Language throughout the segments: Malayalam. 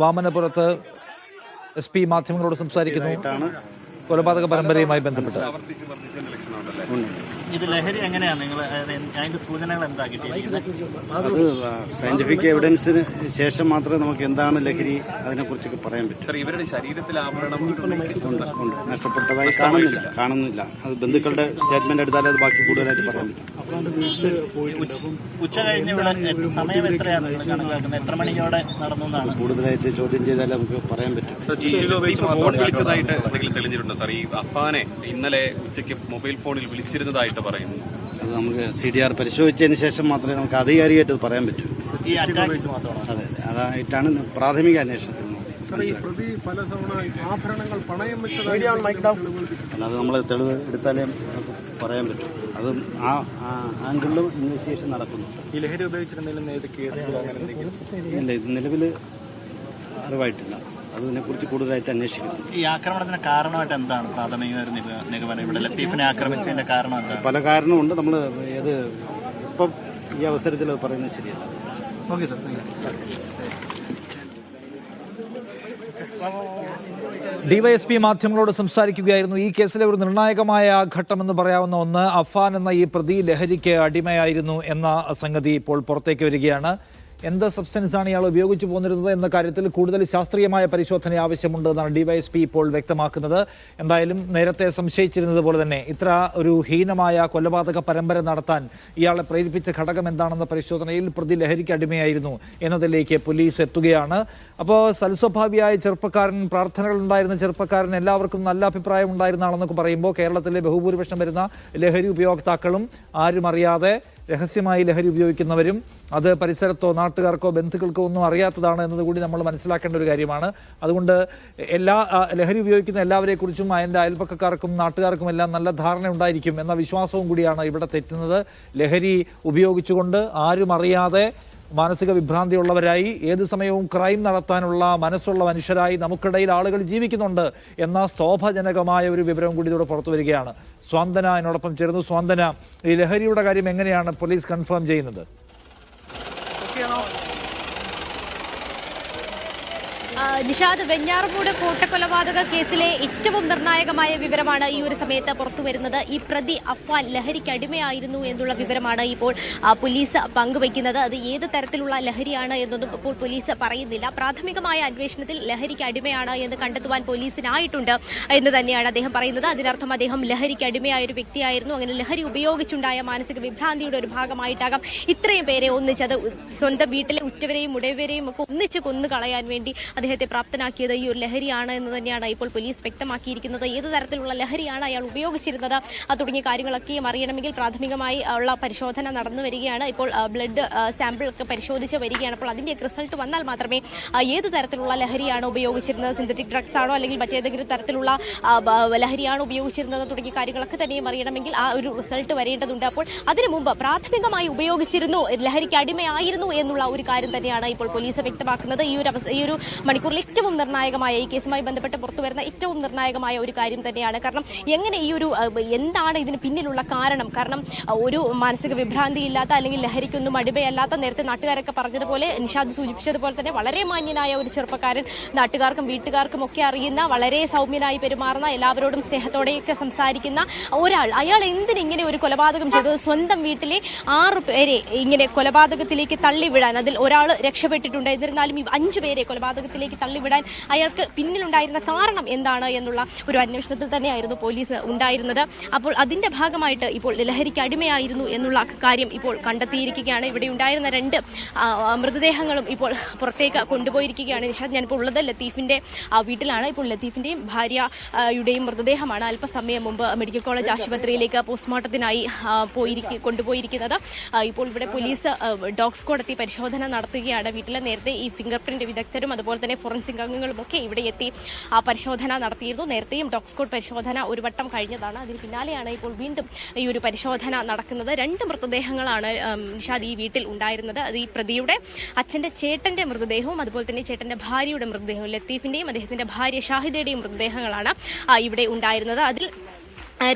വാമനപുരത്ത് SP മാധ്യമങ്ങളോട് സംസാരിക്കുന്നു. കൊലപാതക പരമ്പരയുമായി ബന്ധപ്പെട്ട് ഇത് ലഹരി എങ്ങനെയാണ് നിങ്ങൾ അതിന്റെ സൂചനകൾ എന്താ കിട്ടിയിരിക്കുന്നത്? അത് സയന്റിഫിക് എവിഡൻസിന് ശേഷം മാത്രമേ നമുക്ക് എന്താണ് ലഹരി അതിനെക്കുറിച്ചൊക്കെ പറയാൻ പറ്റും. ഇവരുടെ ശരീരത്തിൽ ആഭരണം ഉണ്ട് നഷ്ടപ്പെട്ടതായി കാണുന്നില്ല. അത് ബന്ധുക്കളുടെ സ്റ്റേറ്റ്മെന്റ് എടുത്താലേ അത് ബാക്കി കൂടുതലായിട്ട് പറയാൻ പറ്റും. ഉച്ച കഴിഞ്ഞ് സമയം എത്രയാണ് നിങ്ങൾ കണക്കാക്കുന്നത്? എത്ര മണിയോടെ നടന്നു എന്നാണ് കൂടുതലായിട്ട് ചോദ്യം ചെയ്താലേ നമുക്ക് പറയാൻ പറ്റും. വിളിച്ചതായിട്ട് എന്തെങ്കിലും തെളിഞ്ഞിട്ടുണ്ടോ സാർ? ഈ അഫാനെ ഇന്നലെ ഉച്ചയ്ക്ക് മൊബൈൽ ഫോണിൽ വിളിച്ചിരുന്നതായിട്ട് പറയുന്നു. അത് നമുക്ക് CDR പരിശോധിച്ചതിന് ശേഷം മാത്രമേ നമുക്ക് ആധികാരികമായിട്ട് പറയാൻ പറ്റൂ. ഈ അറ്റാക്ക് മാത്രമാണ്. അതെ, അതായിട്ടാണ് പ്രാഥമിക അന്വേഷണത്തിൽ അല്ലാതെ നമ്മൾ തെളിവ് എടുത്താലേ പറയാൻ പറ്റും. അതും ആ ആംഗിളിലും ഇൻവെസ്റ്റിഗേഷൻ നടക്കുന്നു. ഈ ലഹരി ഉപയോഗിച്ചിരുന്നതിലും ഇല്ല, ഇത് നിലവിൽ അറിവായിട്ടില്ല. അതിനെക്കുറിച്ച് കൂടുതലായിട്ട് അന്വേഷിക്കുന്നു. ഈ ആക്രമണത്തിന് കാരണമായിട്ട് എന്താണ് പ്രാഥമിക നിഗമനം? ഇവിടെ ലത്തീഫിനെ ആക്രമിച്ചതിന്റെ കാരണം എന്താണ്? പല കാരണമുണ്ട്. നമ്മൾ ഏത് ഇപ്പം ഈ അവസരത്തിൽ അത് പറയുന്നത് ശരിയല്ല. Okay sir. DYSP മാധ്യമങ്ങളോട് സംസാരിക്കുകയായിരുന്നു. ഈ കേസിലെ ഒരു നിർണായകമായ ഘട്ടമെന്ന് പറയാവുന്ന ഒന്ന്, അഫാൻ എന്ന ഈ പ്രതി ലഹരിക്ക് അടിമയായിരുന്നു എന്ന സംഗതി ഇപ്പോൾ പുറത്തേക്ക് വരികയാണ്. എന്ത് സബ്സ്റ്റൻസ് ആണ് ഇയാൾ ഉപയോഗിച്ചു പോന്നിരുന്നത് എന്ന കാര്യത്തിൽ കൂടുതൽ ശാസ്ത്രീയമായ പരിശോധന ആവശ്യമുണ്ട് എന്നാണ് DYSP ഇപ്പോൾ വ്യക്തമാക്കുന്നത്. എന്തായാലും നേരത്തെ സംശയിച്ചിരുന്നത് പോലെ തന്നെ ഇത്ര ഒരു ഹീനമായ കൊലപാതക പരമ്പര നടത്താൻ ഇയാളെ പ്രേരിപ്പിച്ച ഘടകം എന്താണെന്ന പരിശോധനയിൽ പ്രതി ലഹരിക്ക് അടിമയായിരുന്നു എന്നതിലേക്ക് പോലീസ് എത്തുകയാണ്. അപ്പോൾ സൽസ്വഭാവിയായ ചെറുപ്പക്കാരൻ, പ്രാർത്ഥനകൾ ഉണ്ടായിരുന്ന ചെറുപ്പക്കാരൻ, എല്ലാവർക്കും നല്ല അഭിപ്രായം ഉണ്ടായിരുന്ന ആളെന്നൊക്കെ പറയുമ്പോൾ കേരളത്തിലെ ബഹുഭൂരിപക്ഷം വരുന്ന ലഹരി ഉപയോക്താക്കളും ആരും അറിയാതെ രഹസ്യമായി ലഹരി ഉപയോഗിക്കുന്നവരും അത് പരിസരത്തോ നാട്ടുകാർക്കോ ബന്ധുക്കൾക്കോ ഒന്നും അറിയാത്തതാണ് എന്നതുകൂടി നമ്മൾ മനസ്സിലാക്കേണ്ട ഒരു കാര്യമാണ്. അതുകൊണ്ട് ലഹരി ഉപയോഗിക്കുന്ന എല്ലാവരെക്കുറിച്ചും അതിൻ്റെ അയൽപ്പക്കക്കാർക്കും നാട്ടുകാർക്കും എല്ലാം നല്ല ധാരണ ഉണ്ടായിരിക്കും എന്ന വിശ്വാസവും കൂടിയാണ് ഇവിടെ തെറ്റുന്നത്. ലഹരി ഉപയോഗിച്ചുകൊണ്ട് ആരും അറിയാതെ മാനസിക വിഭ്രാന്തിയുള്ളവരായി ഏത് സമയവും ക്രൈം നടത്താനുള്ള മനസ്സുള്ള മനുഷ്യരായി നമുക്കിടയിൽ ആളുകൾ ജീവിക്കുന്നുണ്ട് എന്ന സ്തോഭജനകമായ ഒരു വിവരം കൂടി ഇതോടെ പുറത്തു വരികയാണ്. സ്വാന്തന എന്നോടൊപ്പം ചേർന്നു. സ്വാന്തന, ഈ ലഹരിയുടെ കാര്യം എങ്ങനെയാണ് പോലീസ് കൺഫേം ചെയ്യുന്നത്? നിഷാദ്, വെഞ്ഞാറമൂട് കൂട്ടക്കൊലപാതക കേസിലെ ഏറ്റവും നിർണായകമായ വിവരമാണ് ഈ ഒരു സമയത്ത് പുറത്തുവരുന്നത്. ഈ പ്രതി അഫാൻ ലഹരിക്ക് അടിമയായിരുന്നു എന്നുള്ള വിവരമാണ് ഇപ്പോൾ പോലീസ് പങ്കുവയ്ക്കുന്നത്. അത് ഏത് തരത്തിലുള്ള ലഹരിയാണ് എന്നൊന്നും ഇപ്പോൾ പോലീസ് പറയുന്നില്ല. പ്രാഥമികമായ അന്വേഷണത്തിൽ ലഹരിക്ക് അടിമയാണ് എന്ന് കണ്ടെത്തുവാൻ പോലീസിനായിട്ടുണ്ട് എന്ന് തന്നെയാണ് അദ്ദേഹം പറയുന്നത്. അതിനർത്ഥം അദ്ദേഹം ലഹരിക്ക് അടിമയായ ഒരു വ്യക്തിയായിരുന്നു. അങ്ങനെ ലഹരി ഉപയോഗിച്ചുണ്ടായ മാനസിക വിഭ്രാന്തിയുടെ ഒരു ഭാഗമായിട്ടാകാം ഇത്രയും പേരെ ഒന്നിച്ചത്, സ്വന്തം വീട്ടിലെ ഉറ്റവരെയും ഉടയവരെയും ഒക്കെ ഒന്നിച്ച് കൊന്നു കളയാൻ വേണ്ടി അദ്ദേഹത്തെ പ്രാപ്തനാക്കിയത് ഈ ഒരു ലഹരിയാണ് എന്ന് തന്നെയാണ് ഇപ്പോൾ പോലീസ് വ്യക്തമാക്കിയിരിക്കുന്നത്. ഏത് തരത്തിലുള്ള ലഹരിയാണ് അയാൾ ഉപയോഗിച്ചിരുന്നത് തുടങ്ങിയ കാര്യങ്ങളൊക്കെയും അറിയണമെങ്കിൽ പ്രാഥമികമായി ഉള്ള പരിശോധന നടന്നു വരികയാണ്. ഇപ്പോൾ ബ്ലഡ് സാമ്പിൾ ഒക്കെ പരിശോധിച്ച് വരികയാണ്. അപ്പോൾ അതിന്റെ റിസൾട്ട് വന്നാൽ മാത്രമേ ഏത് തരത്തിലുള്ള ലഹരിയാണ് ഉപയോഗിച്ചിരുന്നത്, സിന്തറ്റിക് ഡ്രഗ്സ് ആണോ അല്ലെങ്കിൽ മറ്റേതെങ്കിലും തരത്തിലുള്ള ലഹരിയാണ് ഉപയോഗിച്ചിരുന്നത് തുടങ്ങിയ കാര്യങ്ങളൊക്കെ തന്നെയും അറിയണമെങ്കിൽ ആ ഒരു റിസൾട്ട് വരേണ്ടതുണ്ട്. അപ്പോൾ അതിനു മുമ്പ് പ്രാഥമികമായി ഉപയോഗിച്ചിരുന്നു, ലഹരിക്ക് അടിമയായിരുന്നു എന്നുള്ള ഒരു കാര്യം തന്നെയാണ് ഇപ്പോൾ പോലീസ് വ്യക്തമാക്കുന്നത്. ഈ ഒരു മണിക്കൂറിൽ ഏറ്റവും നിർണായകമായ, ഈ കേസുമായി ബന്ധപ്പെട്ട് പുറത്തുവരുന്ന ഏറ്റവും നിർണായകമായ ഒരു കാര്യം തന്നെയാണ്. കാരണം എങ്ങനെ എന്താണ് ഇതിന് പിന്നിലുള്ള കാരണം? കാരണം ഒരു മാനസിക വിഭ്രാന്തി ഇല്ലാത്ത അല്ലെങ്കിൽ ലഹരിക്കൊന്നും അടിമയല്ലാത്ത, നേരത്തെ നാട്ടുകാരൊക്കെ പറഞ്ഞതുപോലെ, നിഷാദ് സൂചിപ്പിച്ചതുപോലെ തന്നെ വളരെ മാന്യനായ ഒരു ചെറുപ്പക്കാരൻ, നാട്ടുകാർക്കും വീട്ടുകാർക്കും ഒക്കെ അറിയുന്ന, വളരെ സൗമ്യനായി പെരുമാറുന്ന, എല്ലാവരോടും സ്നേഹത്തോടെയൊക്കെ സംസാരിക്കുന്ന ഒരാൾ, അയാൾ എന്തിനിങ്ങനെ ഒരു കൊലപാതകം ചെയ്തു? സ്വന്തം വീട്ടിലെ 6 പേരെ ഇങ്ങനെ കൊലപാതകത്തിലേക്ക് തള്ളിവിടാൻ, അതിൽ ഒരാൾ രക്ഷപ്പെട്ടിട്ടുണ്ട്, എന്നിരുന്നാലും ഈ 5 പേരെ കൊലപാതകത്തിലേക്ക് തള്ളിവിടാൻ അയാൾക്ക് പിന്നിലുണ്ടായിരുന്ന കാരണം എന്താണ് എന്നുള്ള ഒരു അന്വേഷണത്തിൽ തന്നെയായിരുന്നു പോലീസ് ഉണ്ടായിരുന്നത്. അപ്പോൾ അതിന്റെ ഭാഗമായിട്ട് ഇപ്പോൾ ലഹരിക്ക് അടിമയായിരുന്നു എന്നുള്ള കാര്യം ഇപ്പോൾ കണ്ടെത്തിയിരിക്കുകയാണ്. ഇവിടെ ഉണ്ടായിരുന്ന 2 മൃതദേഹങ്ങളും ഇപ്പോൾ പുറത്തേക്ക് കൊണ്ടുപോയിരിക്കുകയാണ്. നിഷാദ്, ഞാനിപ്പോൾ ഉള്ളത് ലത്തീഫിന്റെ വീട്ടിലാണ്. ഇപ്പോൾ ലത്തീഫിന്റെയും ഭാര്യയുടെയും മൃതദേഹമാണ് അല്പസമയം മുമ്പ് മെഡിക്കൽ കോളേജ് ആശുപത്രിയിലേക്ക് പോസ്റ്റ്മോർട്ടത്തിനായി കൊണ്ടുപോയിരിക്കുന്നത്. ഇപ്പോൾ ഇവിടെ പോലീസ് ഡോഗ് സ്ക്വാഡ് എത്തി പരിശോധന നടത്തുകയാണ്. വീട്ടിലെ നേരത്തെ ഈ ഫിംഗർ പ്രിന്റ് വിദഗ്ധരും അതുപോലെ തന്നെ ഫോറൻസിക് അംഗങ്ങളുമൊക്കെ ഇവിടെ എത്തി പരിശോധന നടത്തിയിരുന്നു. നേരത്തെയും ഡോഗ് സ്ക്വാഡ് പരിശോധന ഒരു വട്ടം കഴിഞ്ഞതാണ്. അതിന് പിന്നാലെയാണ് ഇപ്പോൾ വീണ്ടും ഈ ഒരു പരിശോധന നടക്കുന്നത്. 2 മൃതദേഹങ്ങളാണ് നിഷാദ് ഈ വീട്ടിൽ ഉണ്ടായിരുന്നത്. അത് ഈ പ്രതിയുടെ അച്ഛന്റെ ചേട്ടന്റെ മൃതദേഹവും അതുപോലെ തന്നെ ചേട്ടന്റെ ഭാര്യയുടെ മൃതദേഹവും, ലത്തീഫിന്റെയും അദ്ദേഹത്തിന്റെ ഭാര്യ ഷാഹിദയുടെയും മൃതദേഹങ്ങളാണ് ഇവിടെ ഉണ്ടായിരുന്നത്. അതിൽ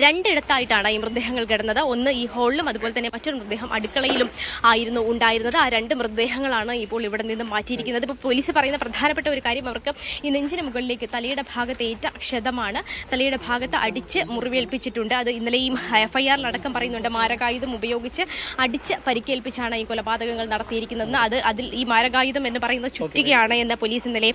രണ്ടിടത്തായിട്ടാണ് ഈ മൃതദേഹങ്ങൾ കിടന്നത്. ഒന്ന് ഈ ഹാളിലും അതുപോലെ തന്നെ മറ്റൊരു മൃതദേഹം അടുക്കളയിലും ആയിരുന്നു ഉണ്ടായിരുന്നത്. ആ 2 മൃതദേഹങ്ങളാണ് ഇപ്പോൾ ഇവിടെ നിന്ന് മാറ്റിയിരിക്കുന്നത്. ഇപ്പോൾ പോലീസ് പറയുന്ന പ്രധാനപ്പെട്ട ഒരു കാര്യം, അവർക്ക് ഈ നെഞ്ചിന് മുകളിലേക്ക് തലയുടെ ഭാഗത്ത് ഏറ്റ ക്ഷതമാണ്. തലയുടെ ഭാഗത്ത് അടിച്ച് മുറിവേൽപ്പിച്ചിട്ടുണ്ട്. അത് ഇന്നലെയും FIR-ലടക്കം പറയുന്നുണ്ട്. മാരകായുധം ഉപയോഗിച്ച് അടിച്ച് പരിക്കേൽപ്പിച്ചാണ് ഈ കൊലപാതകങ്ങൾ നടത്തിയിരിക്കുന്നതെന്ന്. അതിൽ ഈ മാരകായുധം എന്ന് പറയുന്ന ചുറ്റികയാണ് എന്ന് പോലീസ് ഇന്നലെ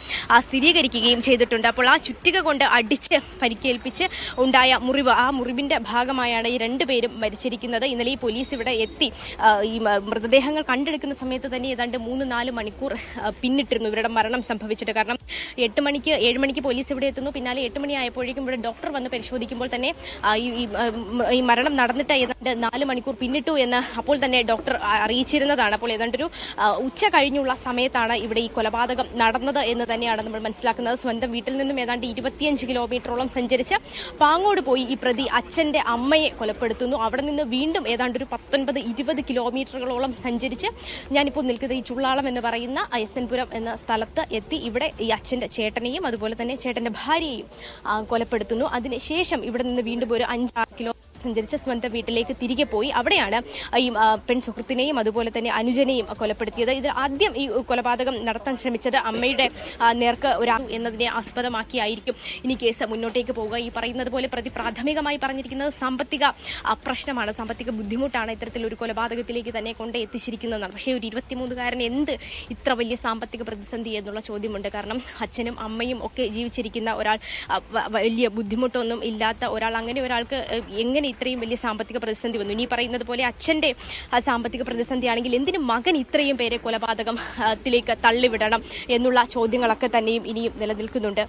സ്ഥിരീകരിക്കുകയും ചെയ്തിട്ടുണ്ട്. അപ്പോൾ ആ ചുറ്റിക കൊണ്ട് അടിച്ച് പരിക്കേൽപ്പിച്ച് ഉണ്ടായ മുറിവ്, ആ മുറിവിന്റെ ഭാഗമായാണ് ഈ 2 പേരും മരിച്ചിരിക്കുന്നത്. ഇന്നലെ ഈ പോലീസ് ഇവിടെ എത്തി ഈ മൃതദേഹങ്ങൾ കണ്ടെടുക്കുന്ന സമയത്ത് തന്നെ ഏതാണ്ട് 3-4 മണിക്കൂർ പിന്നിട്ടിരുന്നു ഇവരുടെ മരണം സംഭവിച്ചിട്ട്. കാരണം 7 മണിക്ക് പോലീസ് ഇവിടെ എത്തുന്നു. പിന്നാലെ 8 മണിയായപ്പോഴേക്കും ഇവിടെ ഡോക്ടർ വന്ന് പരിശോധിക്കുമ്പോൾ തന്നെ ഈ മരണം നടന്നിട്ട് ഏതാണ്ട് 4 മണിക്കൂർ പിന്നിട്ടു എന്ന് അപ്പോൾ തന്നെ ഡോക്ടർ അറിയിച്ചിരുന്നതാണ്. അപ്പോൾ ഏതാണ്ടൊരു ഉച്ച കഴിഞ്ഞുള്ള സമയത്താണ് ഇവിടെ ഈ കൊലപാതകം നടന്നത് എന്ന് തന്നെയാണ് നമ്മൾ മനസ്സിലാക്കുന്നത്. സ്വന്തം വീട്ടിൽ നിന്നും ഏതാണ്ട് 25 കിലോമീറ്ററോളം സഞ്ചരിച്ച് പാങ്ങോട് പോയി ഈ പ്രതി അച്ഛന്റെ അമ്മയെ കൊലപ്പെടുത്തുന്നു. അവിടെ നിന്ന് വീണ്ടും ഏതാണ്ട് ഒരു 19-20 കിലോമീറ്ററുകളോളം സഞ്ചരിച്ച് ഞാനിപ്പോൾ നിൽക്കുന്നത് ഈ ചുള്ളാളം എന്ന് പറയുന്ന അയ്യപ്പൻപുരം എന്ന സ്ഥലത്ത് എത്തി ഇവിടെ ഈ അച്ഛന്റെ ചേട്ടനെയും അതുപോലെ തന്നെ ചേട്ടന്റെ ഭാര്യയെയും കൊലപ്പെടുത്തുന്നു. അതിനുശേഷം ഇവിടെ നിന്ന് വീണ്ടും ഒരു 5-6 കിലോ സഞ്ചരിച്ച് സ്വന്തം വീട്ടിലേക്ക് തിരികെ പോയി അവിടെയാണ് ഈ പെൺ സുഹൃത്തിനെയും അതുപോലെ തന്നെ അനുജനെയും കൊലപ്പെടുത്തിയത്. ഇത് ആദ്യം ഈ കൊലപാതകം നടത്താൻ ശ്രമിച്ചത് അമ്മയുടെ നേർക്ക് ഒരാൾ എന്നതിനെ ആസ്പദമാക്കിയായിരിക്കും ഇനി കേസ് മുന്നോട്ടേക്ക് പോവുക. ഈ പറയുന്നത് പോലെ പ്രതി പ്രാഥമികമായി പറഞ്ഞിരിക്കുന്നത് സാമ്പത്തിക പ്രശ്നമാണ്, സാമ്പത്തിക ബുദ്ധിമുട്ടാണ് ഇത്തരത്തിലൊരു കൊലപാതകത്തിലേക്ക് തന്നെ കൊണ്ട് എത്തിച്ചിരിക്കുന്നതാണ്. പക്ഷേ ഒരു 23-കാരൻ എന്ത് ഇത്ര വലിയ സാമ്പത്തിക പ്രതിസന്ധി എന്നുള്ള ചോദ്യമുണ്ട്. കാരണം അച്ഛനും അമ്മയും ഒക്കെ ജീവിച്ചിരിക്കുന്ന ഒരാൾ, വലിയ ബുദ്ധിമുട്ടൊന്നും ഇല്ലാത്ത ഒരാൾ, അങ്ങനെ ഒരാൾക്ക് എങ്ങനെ ഇത്രയും വലിയ സാമ്പത്തിക പ്രതിസന്ധി വന്നു? ഇനി പറയുന്നത് പോലെ അച്ഛന്റെ സാമ്പത്തിക പ്രതിസന്ധിയാണെങ്കിൽ എന്തിനു മകൻ ഇത്രയും പേരെ കൊലപാതകത്തിലേക്ക് തള്ളിവിടണം എന്നുള്ള ചോദ്യങ്ങളൊക്കെ തന്നെയും ഇനിയും നിലനിൽക്കുന്നുണ്ട്.